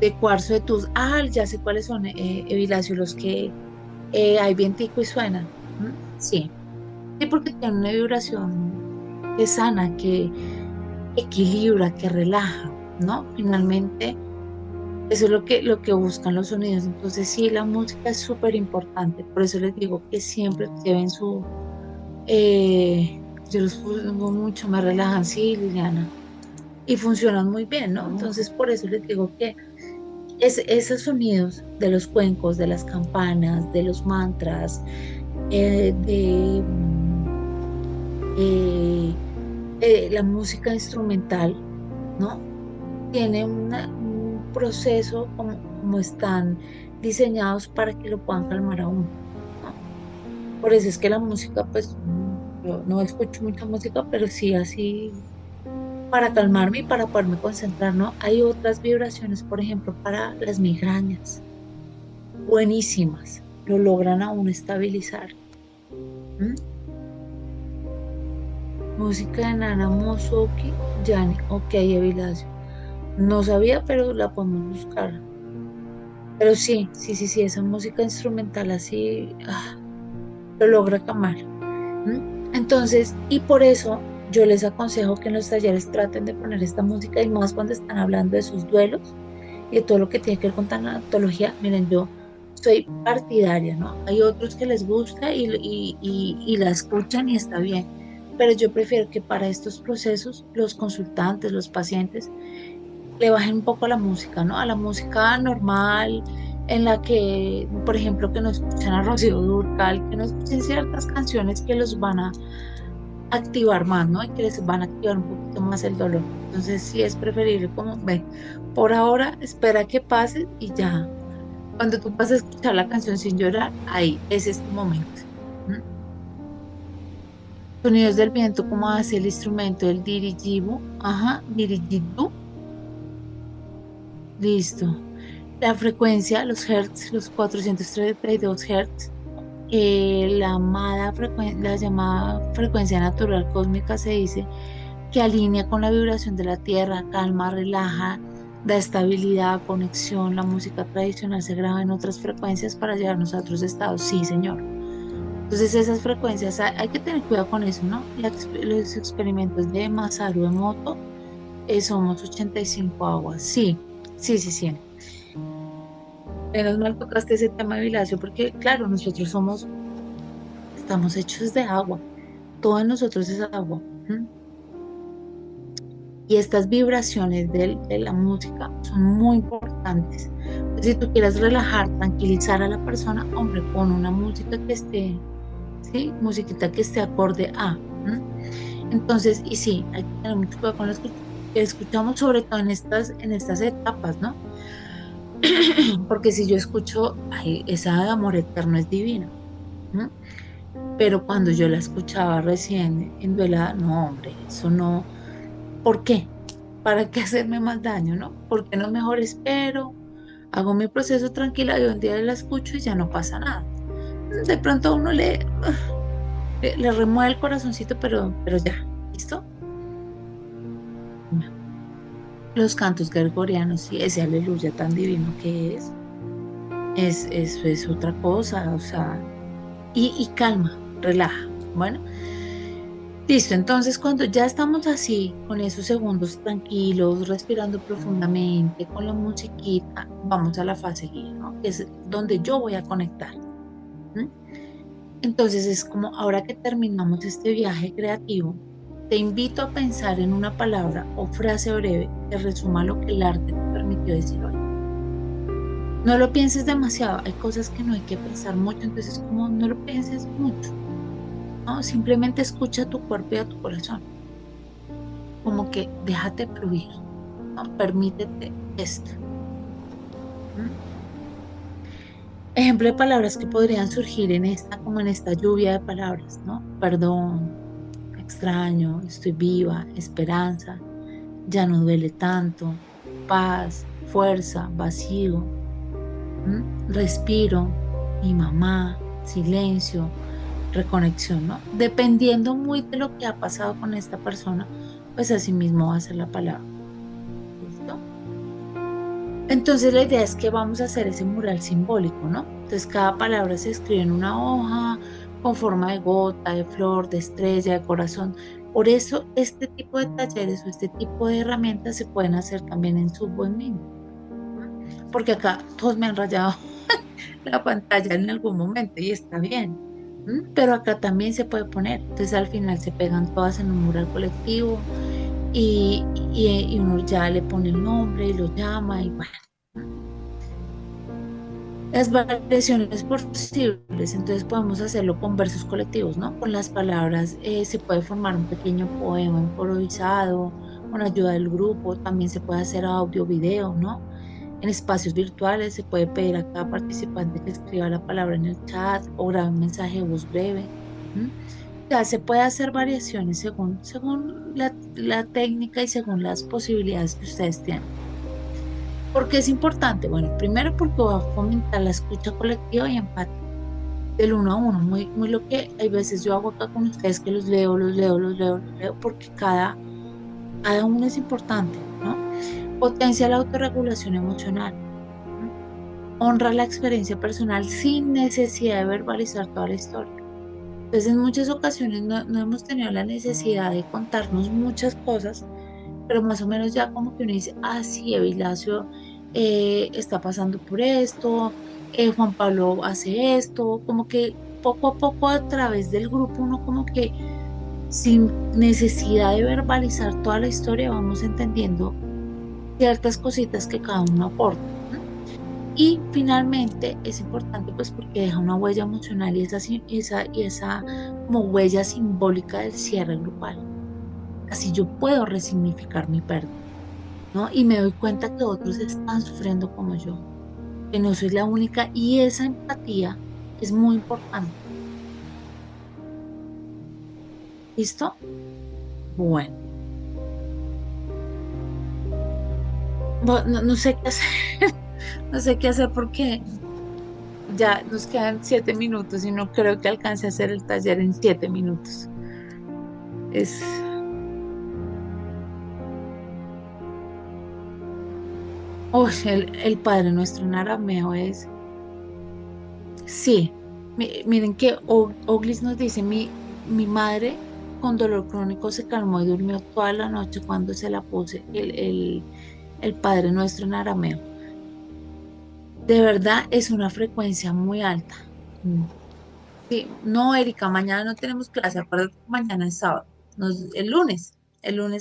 de cuarzo de tus. Ah, ya sé cuáles son, Evilacio, los que hay vientico y suenan. ¿Mm? Sí, sí, porque tienen una vibración que sana, que equilibra, que relaja, ¿no? Finalmente, eso es lo que buscan los sonidos. Entonces, sí, la música es súper importante. Por eso les digo que siempre lleven su. Yo los pongo mucho, me relajan, sí, Liliana. Y funcionan muy bien, ¿no? Entonces, por eso les digo que esos sonidos de los cuencos, de las campanas, de los mantras, de eh, la música instrumental, ¿no? Tiene un proceso como están diseñados para que lo puedan calmar a uno, ¿no? Por eso es que la música, pues, yo no escucho mucha música, pero sí así para calmarme y para poderme concentrar, ¿no? Hay otras vibraciones, por ejemplo, para las migrañas, buenísimas, lo logran aún estabilizar. ¿M? Música de Nana Mosoki, Yani, ok, Evilacio. No sabía, pero la podemos buscar. Pero sí, sí, sí, sí, esa música instrumental así lo logra calmar. ¿M? Entonces, y por eso yo les aconsejo que en los talleres traten de poner esta música y más cuando están hablando de sus duelos y de todo lo que tiene que ver con tanatología. Miren, yo soy partidaria, ¿no? Hay otros que les gusta y la escuchan y está bien, pero yo prefiero que para estos procesos los consultantes, los pacientes, le bajen un poco a la música, ¿no? A la música normal, en la que, por ejemplo, que no escuchen a Rocío Dúrcal, que no escuchen ciertas canciones que los van a activar más, ¿no? Y que les van a activar un poquito más el dolor. Entonces, sí es preferible como, ve, por ahora espera que pase y ya. Cuando tú vas a escuchar la canción sin llorar, ahí, ese es tu momento. ¿Mm? Sonidos del viento, como hace el instrumento, el dirigible, ajá, dirigido, listo. La frecuencia, los hertz, los 432 hertz, la llamada frecuencia natural cósmica se dice que alinea con la vibración de la tierra, calma, relaja, da estabilidad, conexión. La música tradicional se graba en otras frecuencias para llevarnos a otros estados. Sí, señor. Entonces esas frecuencias hay que tener cuidado con eso, ¿no? Los experimentos de Masaru Emoto, somos 85 aguas. Sí, sí, sí, sí. Menos mal tocaste ese tema de Vilacio, porque claro, estamos hechos de agua. Todo en nosotros es agua. ¿M? Y estas vibraciones de la música son muy importantes. Si tú quieres relajar, tranquilizar a la persona, hombre, pon una música que esté, ¿sí? Musiquita que esté acorde a. ¿M? Entonces, y sí, hay que tener mucho cuidado con lo que escuchamos, sobre todo en estas etapas, ¿no? Porque si yo escucho, ay, esa de amor eterno es divina. ¿M? Pero cuando yo la escuchaba recién en Duela, no, hombre, eso no. ¿Por qué? ¿Para qué hacerme más daño, no? ¿Por qué no mejor espero? Hago mi proceso tranquila y un día la escucho y ya no pasa nada. De pronto a uno le remueve el corazoncito, pero ya, ¿listo? Los cantos gregorianos y ese aleluya tan divino que eso es otra cosa, o sea, y calma, relaja. Bueno, listo, entonces cuando ya estamos así, con esos segundos tranquilos, respirando profundamente, con la musiquita, vamos a la fase guía, ¿no? Que es donde yo voy a conectar. ¿M? Entonces es como ahora que terminamos este viaje creativo, te invito a pensar en una palabra o frase breve que resuma lo que el arte te permitió decir hoy. No lo pienses demasiado, hay cosas que no hay que pensar mucho, entonces como no lo pienses mucho, ¿no? Simplemente escucha a tu cuerpo y a tu corazón, como que déjate fluir, ¿no? Permítete esto. ¿M? Ejemplo de palabras que podrían surgir como en esta lluvia de palabras, ¿no? Perdón, extraño, estoy viva, esperanza, ya no duele tanto, paz, fuerza, vacío, ¿m? Respiro. mi mamá, silencio, reconexión, ¿no? Dependiendo muy de lo que ha pasado con esta persona, pues así mismo va a ser la palabra. ¿Listo? Entonces la idea es que vamos a hacer ese mural simbólico, ¿no? Entonces cada palabra se escribe en una hoja con forma de gota, de flor, de estrella, de corazón. Por eso este tipo de talleres o este tipo de herramientas se pueden hacer también en Subway, porque acá todos me han rayado la pantalla en algún momento y está bien. Pero acá también se puede poner. Entonces al final se pegan todas en un mural colectivo y uno ya le pone el nombre y lo llama y bueno. ¿m? Las variaciones posibles, entonces podemos hacerlo con versos colectivos, ¿no? Con las palabras se puede formar un pequeño poema improvisado con ayuda del grupo, también se puede hacer audio, video, ¿no? En espacios virtuales se puede pedir a cada participante que escriba la palabra en el chat o grabe un mensaje de voz breve. ¿M? Ya se puede hacer variaciones según la técnica y según las posibilidades que ustedes tienen. ¿Por qué es importante? Bueno, primero porque va a fomentar la escucha colectiva y empatía del uno a uno, muy lo que hay veces yo hago acá con ustedes que los leo, los leo, porque cada uno es importante, ¿no? Potencia la autorregulación emocional. ¿M? Honra la experiencia personal sin necesidad de verbalizar toda la historia. Entonces, en muchas ocasiones no hemos tenido la necesidad de contarnos muchas cosas, pero más o menos ya como que uno dice, ah, sí, Evilacio está pasando por esto, Juan Pablo hace esto, como que poco a poco a través del grupo uno como que sin necesidad de verbalizar toda la historia vamos entendiendo ciertas cositas que cada uno aporta. ¿M? Y finalmente es importante pues porque deja una huella emocional y esa como huella simbólica del cierre grupal. Así yo puedo resignificar mi pérdida, ¿no? Y me doy cuenta que otros están sufriendo como yo, que no soy la única y esa empatía es muy importante. ¿Listo? Bueno, no sé qué hacer, no sé qué hacer porque ya nos quedan 7 minutos y no creo que alcance a hacer el taller en 7 minutos. Es, el Padre Nuestro en arameo es, sí, miren que Oglis nos dice, mi madre con dolor crónico se calmó y durmió toda la noche cuando se la puse el Padre Nuestro en arameo. De verdad es una frecuencia muy alta. Mm. Sí, no, Erika, mañana no tenemos clase, acuérdate que mañana es sábado, el lunes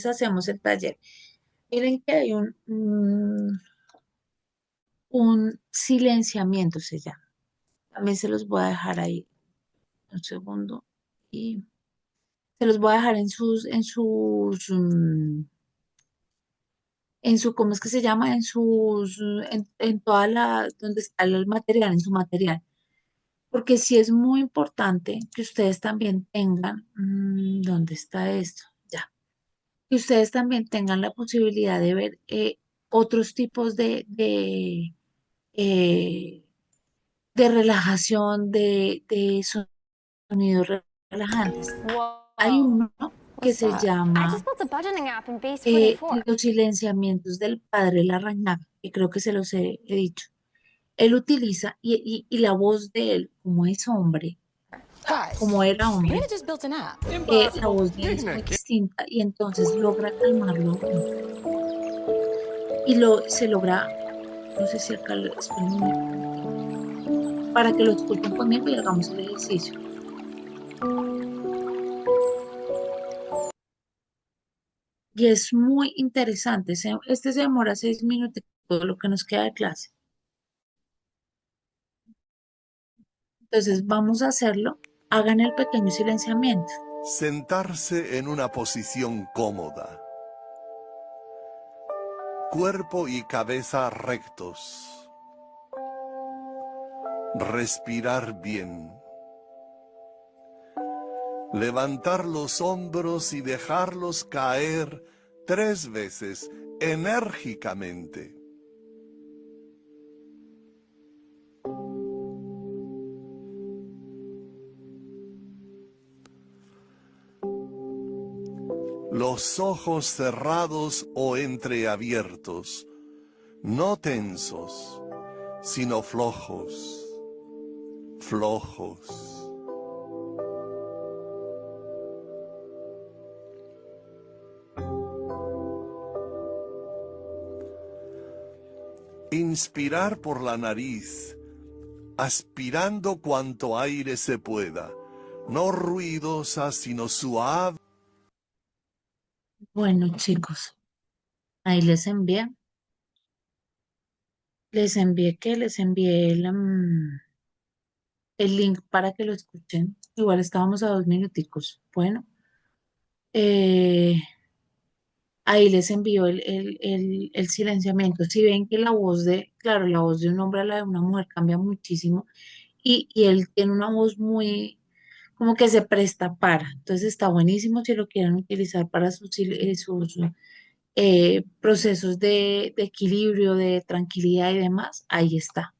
hacemos el taller. Miren que hay un silenciamiento, se llama. También se los voy a dejar ahí un segundo y se los voy a dejar ¿cómo es que se llama? En toda donde está el material, en su material. Porque sí es muy importante que ustedes también tengan, ¿dónde está esto? Ya, que ustedes también tengan la posibilidad de ver otros tipos eh, de relajación, de sonidos relajantes. Hay Whoa. uno que What's se that? I just llama built a budgeting app in Base 44. Los silenciamientos del padre Larrañaga, que creo que se los he dicho. Él utiliza, y la voz de él, como es hombre, Hi. como era Maybe I hombre, just built an app. la Impossible. voz de él You're es gonna muy kill. distinta y entonces logra calmarlo a uno. Se logra, no sé si acá, esperen un momento, para que lo escuchen conmigo y hagamos el ejercicio. Y es muy interesante. Este se demora 6 minutos, todo lo que nos queda de clase. Entonces vamos a hacerlo. Hagan el pequeño silenciamiento. Sentarse en una posición cómoda. Cuerpo y cabeza rectos. Respirar bien. Levantar los hombros y dejarlos caer 3 veces enérgicamente. los ojos cerrados o entreabiertos, no tensos, sino flojos, flojos. Inspirar por la nariz, aspirando cuanto aire se pueda, no ruidosa, sino suave. Bueno, chicos, ahí les envié el link para que lo escuchen. Igual estábamos a 2 minuticos. Bueno, eh, ahí les envío el silenciamiento. Si ven que claro, la voz de un hombre a la de una mujer cambia muchísimo y él tiene una voz muy, como que se presta para. Entonces está buenísimo si lo quieren utilizar para sus procesos de equilibrio, de tranquilidad y demás. Ahí está,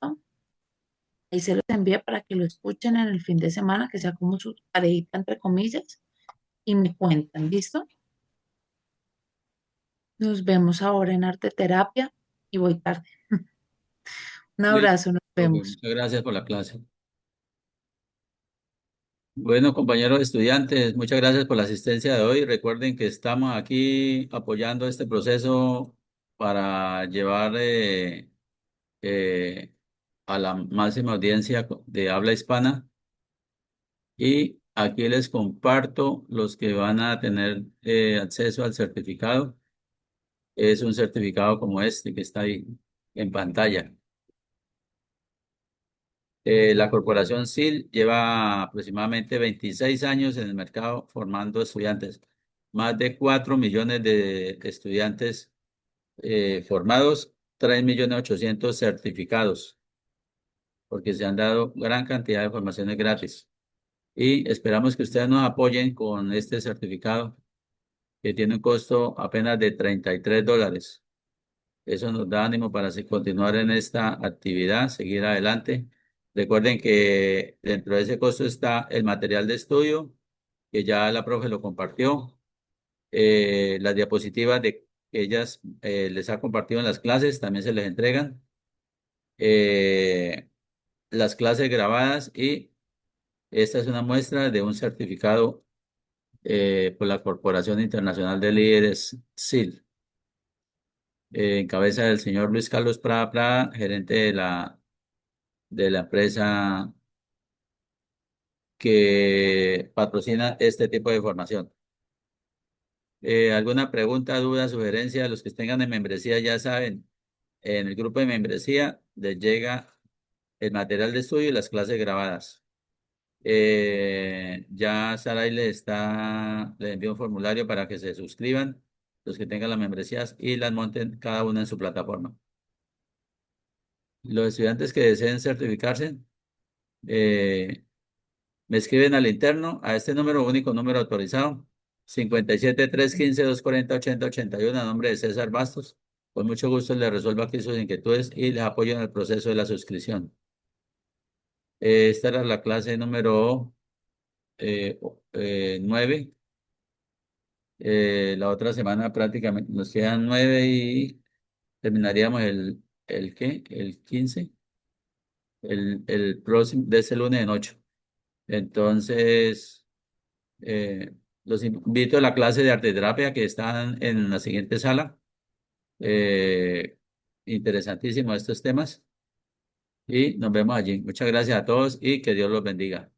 ¿no? Ahí se los envía para que lo escuchen en el fin de semana, que sea como su tareita, entre comillas, y me cuentan, ¿listo? Nos vemos ahora en arte terapia y voy tarde. Un Listo. abrazo, nos Ok, vemos. muchas gracias por la clase. Bueno, compañeros estudiantes, muchas gracias por la asistencia de hoy. Recuerden que estamos aquí apoyando este proceso para llevar eh, a la máxima audiencia de habla hispana. Y aquí les comparto los que van a tener acceso al certificado. Es un certificado como este que está ahí en pantalla. La corporación SIL lleva aproximadamente 26 años en el mercado formando estudiantes. Más de 4 millones de estudiantes formados, 3.800.000 certificados, porque se han dado gran cantidad de formaciones gratis. Y esperamos que ustedes nos apoyen con este certificado que tiene un costo apenas de $33. Eso nos da ánimo para continuar en esta actividad, seguir adelante. Recuerden que dentro de ese costo está el material de estudio, que ya la profe lo compartió, las diapositivas que ellas les ha compartido en las clases, también se les entregan, eh, las clases grabadas y esta es una muestra de un certificado por la Corporación Internacional de Líderes, SIL. En cabeza del señor Luis Carlos Prada Prada, gerente de la empresa que patrocina este tipo de formación. ¿Alguna pregunta, duda, sugerencia? Los que tengan en membresía ya saben, en el grupo de membresía les llega el material de estudio y las clases grabadas. Ya Saray les envió un formulario para que se suscriban, los que tengan las membresías y las monten cada una en su plataforma. Los estudiantes que deseen certificarse, eh, me escriben al interno, a este número, único número autorizado, 57 315 240 8081, a nombre de César Bastos. Con mucho gusto les resuelvo aquí sus inquietudes y les apoyo en el proceso de la suscripción. Esta era la clase número 9. La otra semana prácticamente nos quedan 9 y terminaríamos ¿el qué? El 15, el próximo, de ese lunes en 8. Entonces, los invito a la clase de arte terapia que están en la siguiente sala. Eh, Interesantísimo estos temas y nos vemos allí. Muchas gracias a todos y que Dios los bendiga.